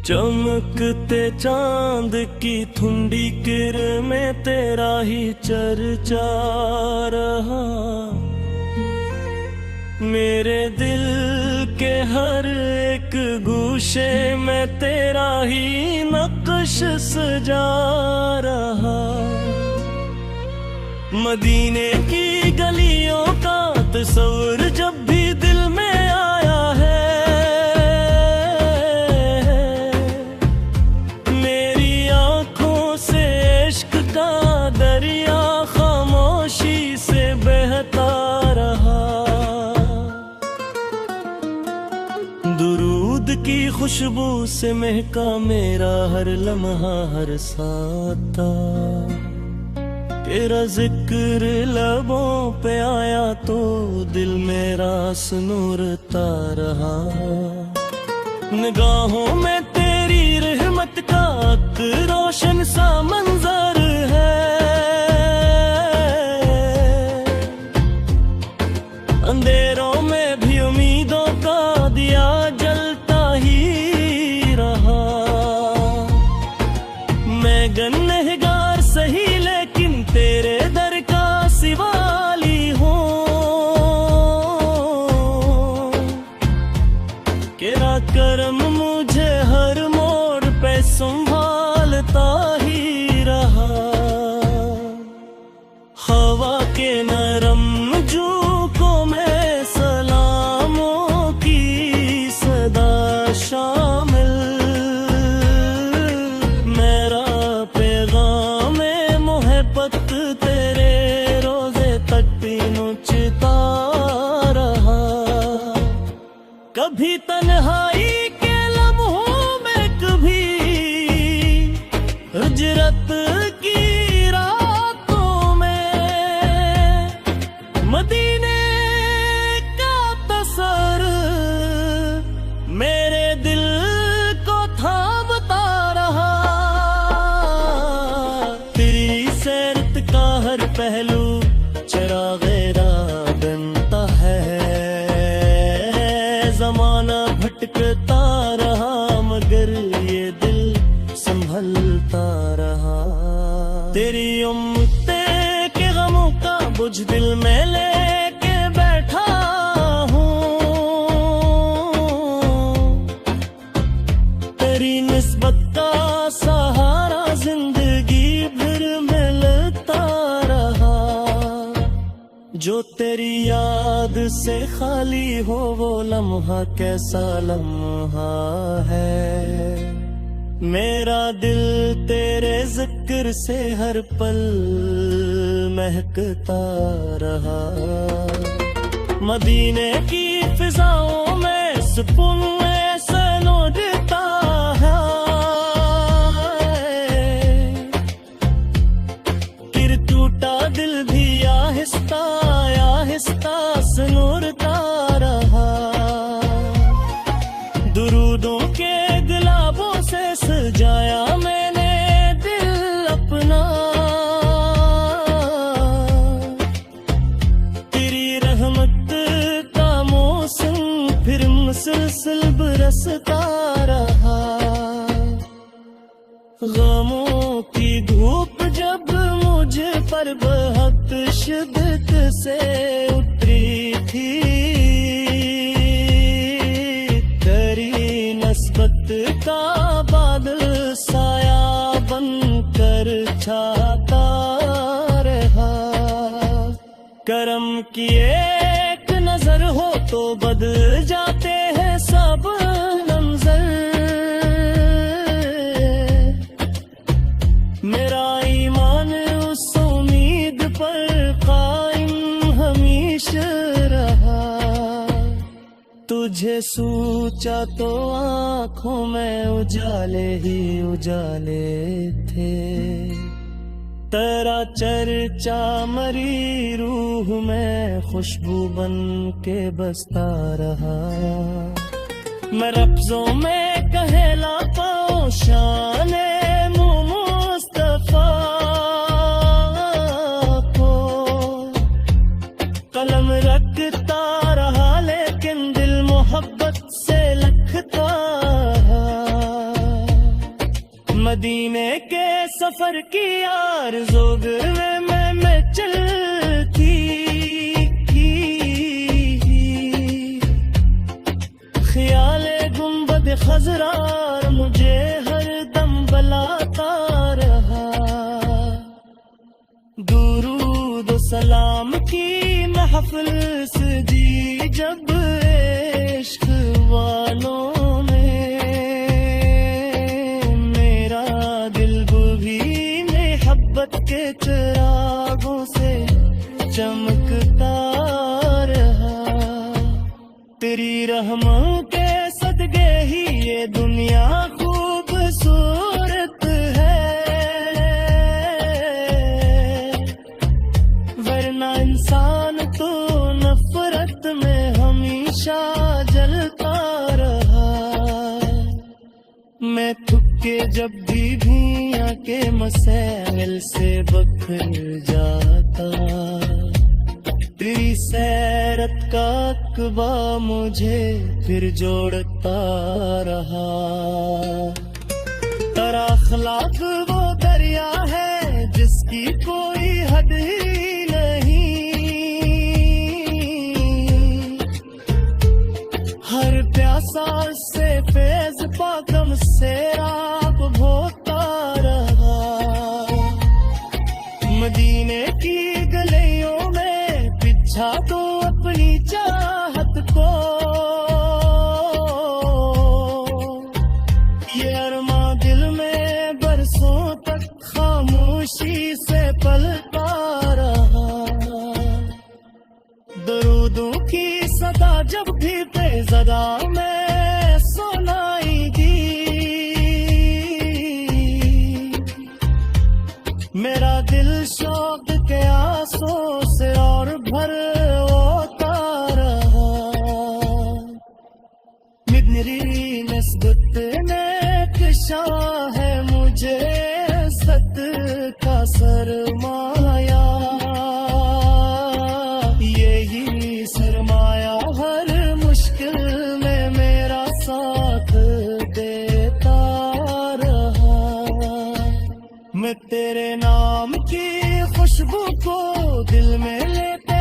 चमकते चांद की धुंधी किरण में तेरा ही चर्चा रहा। मेरे दिल के हर एक गूशे में तेरा ही नक्श सजा रहा। मदीने की गलियों का तस्वर जब भी दिल में आया है, मेरी आंखों से इश्क का दरिया खामोशी से बहता रहा। दुरूद की खुशबू से महका मेरा हर लम्हा हर साता। तेरा जिक्र लबों पे आया तो दिल मेरा सुनूरता रहा। निगाहों में तेरी रहमत का रोशन सा मंजर है। अंधेरों में भी उम्मीदों का दिया जलता ही रहा। मैं गुनहगार सही लेकिन तेरे दर का सिवाली हूँ। तेरा करम मुझे हर मोड़ पे संभालता ही रहा। हवा के नरम झोंकों में सलामों की सदा शामिल। मेरा पैगाम मोहब्बत तेरे रोजे तक पहुंचता रहा। कभी तन्हाई के लम्हों में, कभी हिजरत की रातों में, मदीने का तसर मेरे दिल को थामता रहा। तेरी सैरत का हर पहलू चिरागेरा बनता है। जमाना भटकता रहा मगर ये दिल संभलता रहा। तेरी उम्मते के गमों का बोझ दिल में लेके बैठा हूँ। तेरी निस्बत का सहारा जिंदगी भर मिलता रहा। जो तेरी याद से खाली हो वो लम्हा कैसा लम्हा है। मेरा दिल तेरे जिक्र से हर पल महकता रहा। मदीने की फिजाओं में सुकून ऐसा लौटता है। फिर टूटा दिल भी आहिस्ता आहिस्ता सुनूरता रहा। दुरूदों के गुलाबों से सजाया मैंने दिल अपना। तेरी रहमत का मौसम फिर मुसलसल बरसता रहा। गमों की धूप जब मुझे पर बहुत शिद्दत से उतरी थी, तेरी नस्बत का बादल साया बनकर छाता रहा। करम की एक नजर हो तो बदल जाते हैं सब मंजर। मेरा ईमान उस उम्मीद पर कायम हमेशा रहा। तुझे सोचा तो आँखों में उजाले ही उजाले थे। तेरा चर्चा मरी रूह में खुशबू बन के बसता रहा। मैं लफ्जों में कहला पाऊं शाने मुस्तफा को। कलम रखता रहा लेकिन दिल मोहब्बत से लखता। सफर की आरज़ू में चलती ख्याले गुंबद खजरार मुझे हर दम बुलाता रहा। दुरूद सलाम की महफिल सजी जब इश्क वालों में, मेरा दिल भी मोहब्बत के चिरागों से चमकता रहा। तेरी रहमों के सदके ही ये दुनिया खूबसूरत है, वरना इंसान तो नफरत में हमेशा जलता रहा। मैं थक के जब भी आके मसैल से बखर जाता, तेरी सैरत का अक़बा मुझे फिर जोड़ता रहा। तेरा अखलाक वो दरिया है जिसकी कोई हद ही नहीं, हर प्यासा से फैज़ पाकम से आप भोगता रहा। मदीने की गलियों में बिछा दो अपनी चाहत को, ये अरमा दिल में बरसों तक खामोशी से पलता रहा। दरूदों की सदा जब भी बेज़दा में सुनाई दी, मेरा दिल शौक के आंसू से और भर होता रहा। मिदनी नस्बत ने किशा है मुझे सत का सरमाया, यही सरमाया हर मुश्किल में मेरा साथ देता रहा। मैं तेरे नाम की खुशबू को दिल में लेते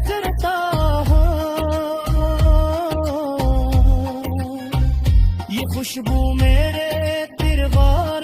फिरता हूँ, ये खुशबू मेरे तिरवार